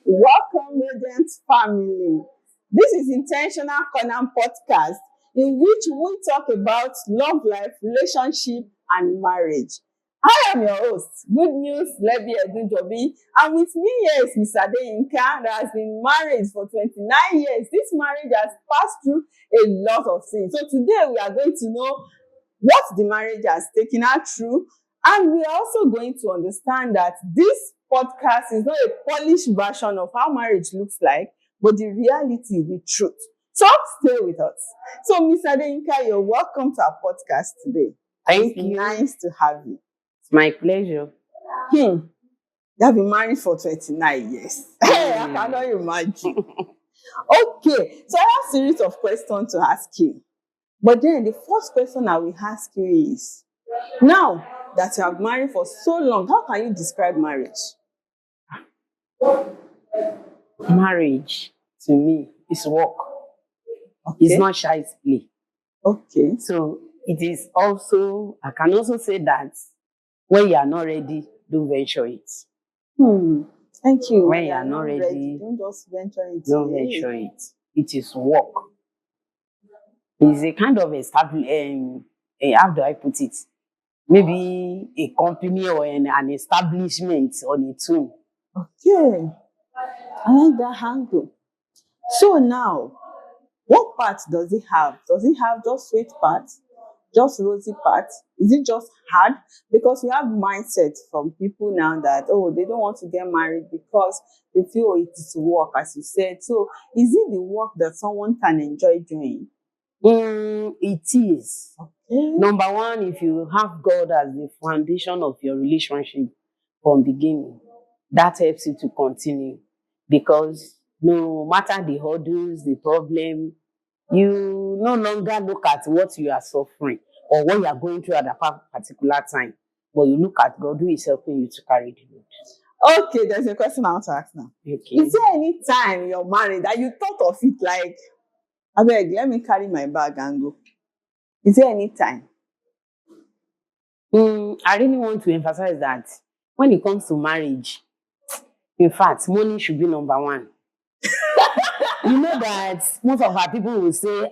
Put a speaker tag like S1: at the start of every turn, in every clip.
S1: Welcome, Radiant family. This is Intentional Corner podcast, in which we talk about love life, relationship, and marriage. I am your host, Good News Levi Edunjobi, and with me here is Mr. Adeyinka that has been married for 29 years. This marriage has passed through a lot of things. So today we are going to know what the marriage has taken her through, and we are also going to understand that this podcast is not a polished version of how marriage looks like, but the reality, the truth. So stay with us. So, Mr. Adeyinka, you're welcome to our podcast today.
S2: Thank
S1: It's
S2: you.
S1: nice to have you.
S2: It's my pleasure.
S1: You have been married for 29 years. Hey, I cannot imagine. Okay, so I have a series of questions to ask you. But then the first question I will ask you is, now that you have married for so long, how can you describe marriage?
S2: Marriage to me is work. It's not child's play.
S1: Okay.
S2: So it is also, I can also say that when you are not ready, don't venture it.
S1: Thank you.
S2: When you are not ready,
S1: don't just venture into
S2: don't venture it. It is work. It's a kind of how do I put it? Maybe a company or an establishment on its own.
S1: Okay. I like that angle. So now, what part does it have? Does it have just sweet parts? Just rosy parts? Is it just hard? Because we have mindsets from people now that, they don't want to get married because they feel it is work, as you said. So is it the work that someone can enjoy doing?
S2: It is.
S1: Okay.
S2: Number one, if you have God as the foundation of your relationship from beginning, that helps you to continue. Because no matter the hurdles, the problem, you no longer look at what you are suffering or what you are going through at that particular time, but you look at God who is helping you to carry the load.
S1: Okay, there's a question I want to ask now.
S2: Okay.
S1: Is there any time you're married that you thought of it like, I beg, let me carry my bag and go? Is there any time?
S2: I really want to emphasize that when it comes to marriage, in fact, money should be number one. You know that most of our people will say,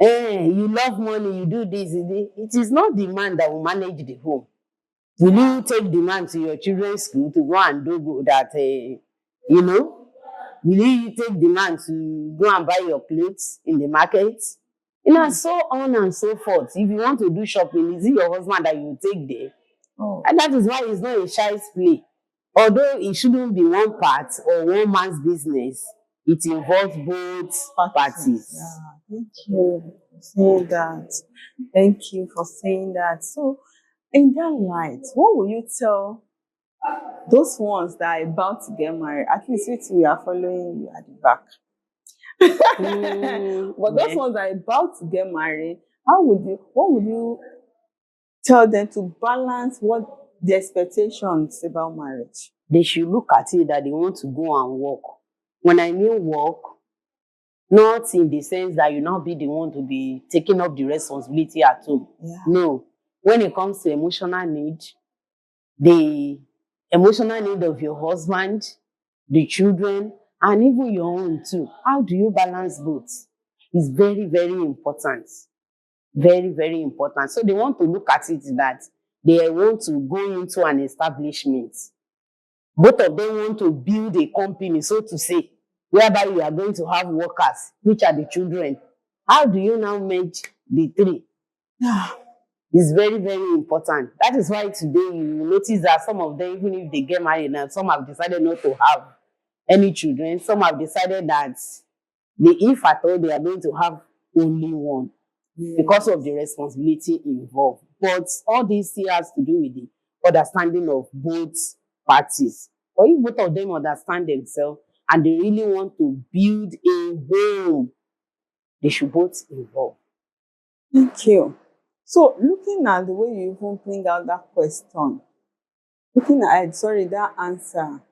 S2: you love money, you do this. It is not the man that will manage the home. Will you take the man to your children's school to go and do that, Will you take the man to go and buy your clothes in the market? So on and so forth. If you want to do shopping, is it your husband that you take there? And that is why it's not a child's play. Although it shouldn't be one part or one man's business, it involves both parties.
S1: Yeah, thank you for saying that. Thank you for saying that. So, in that light, what will you tell those ones that are about to get married? At least we are following you at the back. But those ones that are about to get married, what would you tell them to balance what the expectations about marriage?
S2: They should look at it that they want to go and work. When I mean work, not in the sense that you now be the one to be taking up the responsibility at home.
S1: Yeah.
S2: No. When it comes to emotional need, the emotional need of your husband, the children, and even your own too. How do you balance both? It's very, very important. Very, very important. So they want to look at it that they want to go into an establishment. Both of them want to build a company, so to say, whereby you are going to have workers, which are the children. How do you now merge the three? It's very, very important. That is why today you notice that some of them, even if they get married now, some have decided not to have any children. Some have decided that if at all, they are going to have only one because of the responsibility involved. But all this still has to do with the understanding of both parties. Or if both of them understand themselves and they really want to build a home, they should both involve.
S1: Thank you. So, looking at the way you even bring out that question, that answer,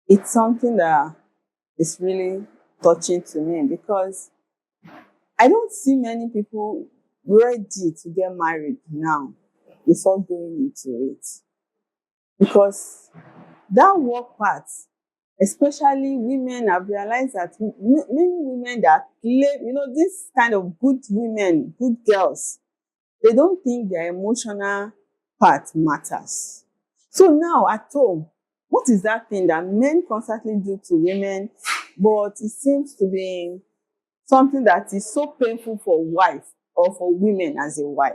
S1: it's something that is really touching to me, because I don't see many people ready to get married now before going into it. Because that work part Especially women, I've realized that many women that claim, this kind of good women, good girls, they don't think their emotional part matters. So now at home, what is that thing that men constantly do to women, but it seems to be something that is so painful for wife or for women as a wife?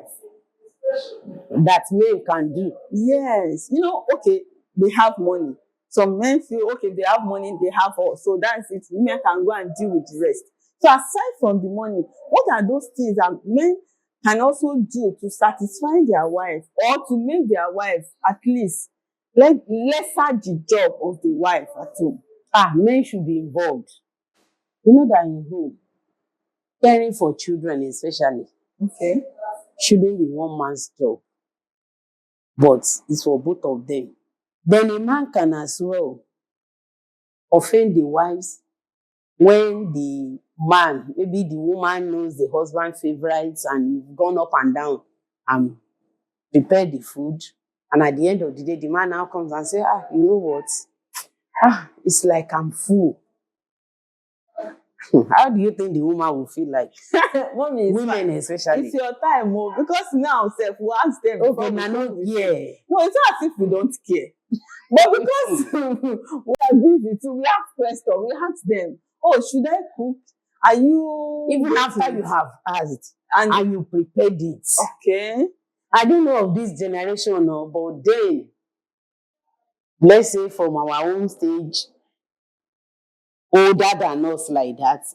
S2: That men can do.
S1: Yes, okay, they have money. Some men feel, okay, they have money, they have all. So that's it. Women can go and deal with the rest. So aside from the money, what are those things that men can also do to satisfy their wife or to make their wife at least lesser the job of the wife at home?
S2: Men should be involved. You know that in home, caring for children especially
S1: Okay.
S2: shouldn't be one man's job, but it's for both of them. Then a man can as well offend the wives when the man, maybe the woman knows the husband's favorites and you've gone up and down and prepared the food. And at the end of the day, the man now comes and says, you know what? It's like I'm full. How do you think the woman will feel like?
S1: Mommy,
S2: Women especially.
S1: It's your time, because now we ask them.
S2: Okay, no, yeah.
S1: No, it's not as if we don't care. But because we are busy too, we ask questions, we ask them, oh, should I cook? Are you...
S2: Even after you have asked
S1: and
S2: you prepared it.
S1: Okay.
S2: I don't know of this generation, no, but then, let's say from our own stage, older than us like that,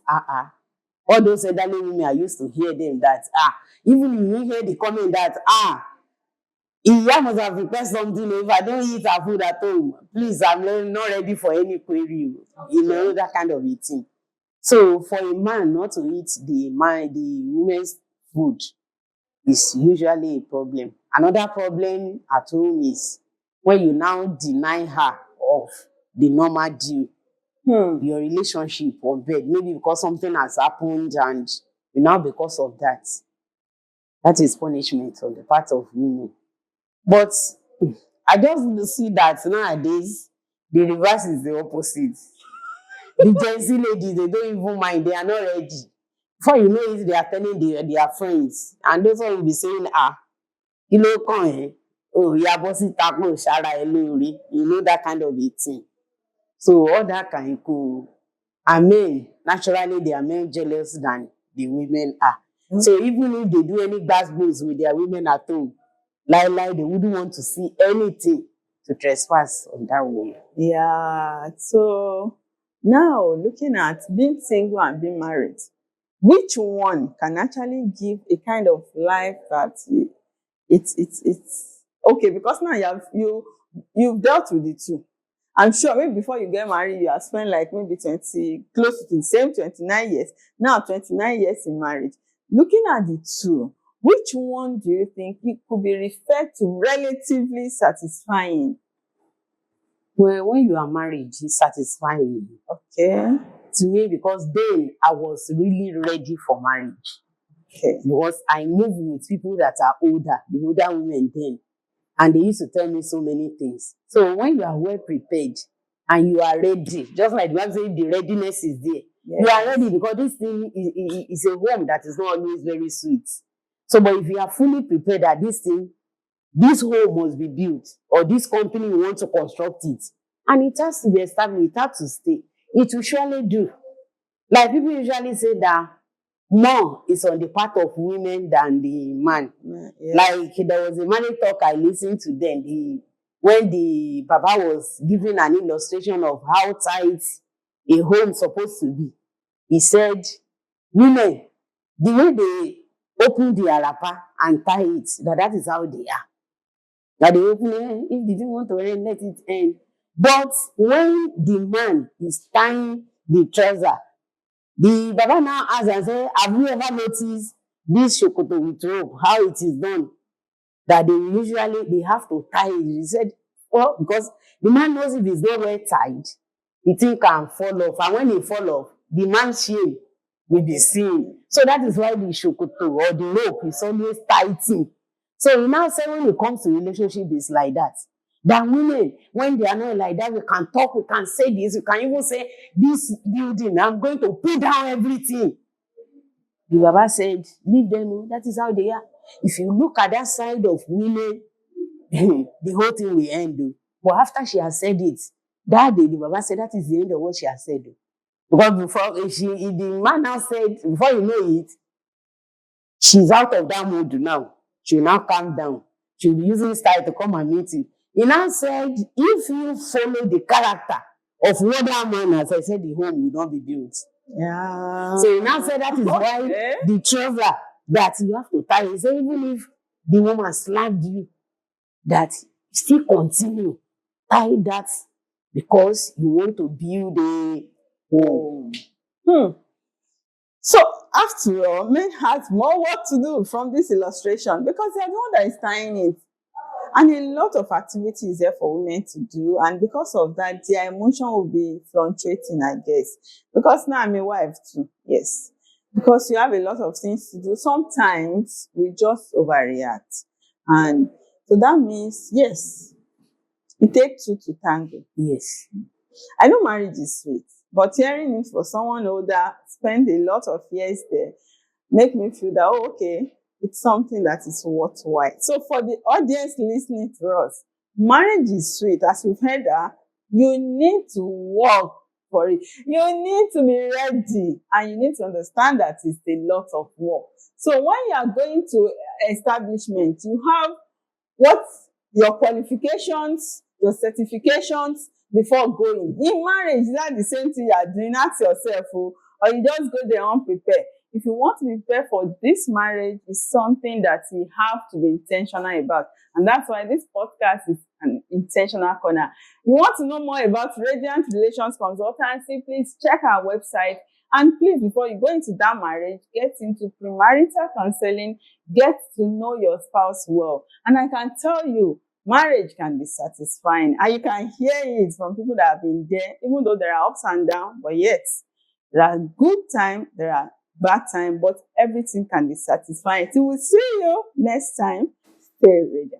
S2: all those elderly women, I used to hear them that, even if you hear the comment that, Iya must have prepared something. If I don't eat her food at home, please, I'm not ready for any query. That kind of a thing. So for a man not to eat the woman's food is usually a problem. Another problem at home is when you now deny her of the normal due, your relationship on bed, maybe because something has happened and now because of that. That is punishment on the part of women. But I just see that nowadays, the reverse is the opposite. The Gen Z ladies, they don't even mind. They are not ready. Before you know it, they are telling their friends. And those one will be saying, kí ló kàn ẹ́? Oh, ìyá bọ́ síta pé ò ṣára ẹ lóore. That kind of a thing. So all that can go. And men, naturally, they are men jealous than the women are. So even if they do any gbasgbos with their women at home, they wouldn't want to see anything to trespass on that woman.
S1: Yeah. So now looking at being single and being married, which one can actually give a kind of life that it's okay? Because now you've dealt with the two. I'm sure maybe before you get married, you have spent like maybe 20, close to the same 29 years. Now 29 years in marriage. Looking at the two, which one do you think it could be referred to relatively satisfying?
S2: Well, when you are married, it's satisfying.
S1: Okay.
S2: To me, because then I was really ready for marriage.
S1: Okay.
S2: Because I moved with people that are older, the older women then. And they used to tell me so many things. So when you are well prepared and you are ready, just like one saying the readiness is there. Yes. You are ready because this thing is a home that is not always very sweet. So, but if you are fully prepared that this home must be built, or this company you want to construct it, and it has to be established, it has to stay, it will surely do. Like people usually say that more is on the part of women than the man. Yeah. Like there was a marriage talk I listened to then, when the Papa was giving an illustration of how tight a home supposed to be. He said, women, the way they open the arapa and tie it, that is how they are. That they open it, if they didn't want to end, let it end. But when the man is tying the trouser, the Baba now asks and says, have you ever noticed this shokoto with rope, how it is done? That they have to tie it. He said, well, because the man knows if it's not well tied, the thing can fall off. And when it fall off, the man's shame will be seen. So that is why the shokoto or the rope is always tightened. So we now say when it comes to relationship, it's like that. That women, when they are not like that, we can talk, we can say this, we can even say, this building, I'm going to put down everything. The Baba said, leave them, oh, that is how they are. If you look at that side of women, the whole thing will end. Oh. But after she has said it, that day, the Baba said, that is the end of what she has said. Oh. Because before, if the man now said, before you know it, she's out of that mood now. She will now calm down. She'll be using style to come and meet you. He now said, if you follow the character of what that man has, I said, the home will not be built.
S1: Yeah.
S2: So he now said that is why
S1: Okay.
S2: the trouser that you have to tie. He said, even if the woman slapped you, that still continue. Tie that because you want to build a home.
S1: So, after all, men have more work to do from this illustration because they're the one that is tying it. And a lot of activities there for women to do. And because of that, their emotion will be fluctuating, I guess. Because now I'm a wife too. Yes. Because you have a lot of things to do. Sometimes we just overreact. And so that means, yes, it takes two to tango.
S2: Yes.
S1: I know marriage is sweet, but hearing it for someone older, spend a lot of years there, make me feel that, oh, okay, it's something that is worthwhile. So for the audience listening to us, marriage is sweet. As you've heard that, you need to work for it. You need to be ready and you need to understand that it's a lot of work. So when you are going to establishment, you have what your qualifications, your certifications before going. In marriage, is that the same thing you are doing? Ask yourself, or you just go there unprepared. If you want to be prepared for this marriage, is something that you have to be intentional about. And that's why this podcast is an intentional corner. You want to know more about Radiant Relations Consultancy, please check our website. And please, before you go into that marriage, get into premarital counseling, get to know your spouse well. And I can tell you, marriage can be satisfying. And you can hear it from people that have been there, even though there are ups and downs, but yet there are good times, there are bad times, but everything can be satisfying. Till we see you next time, stay ready.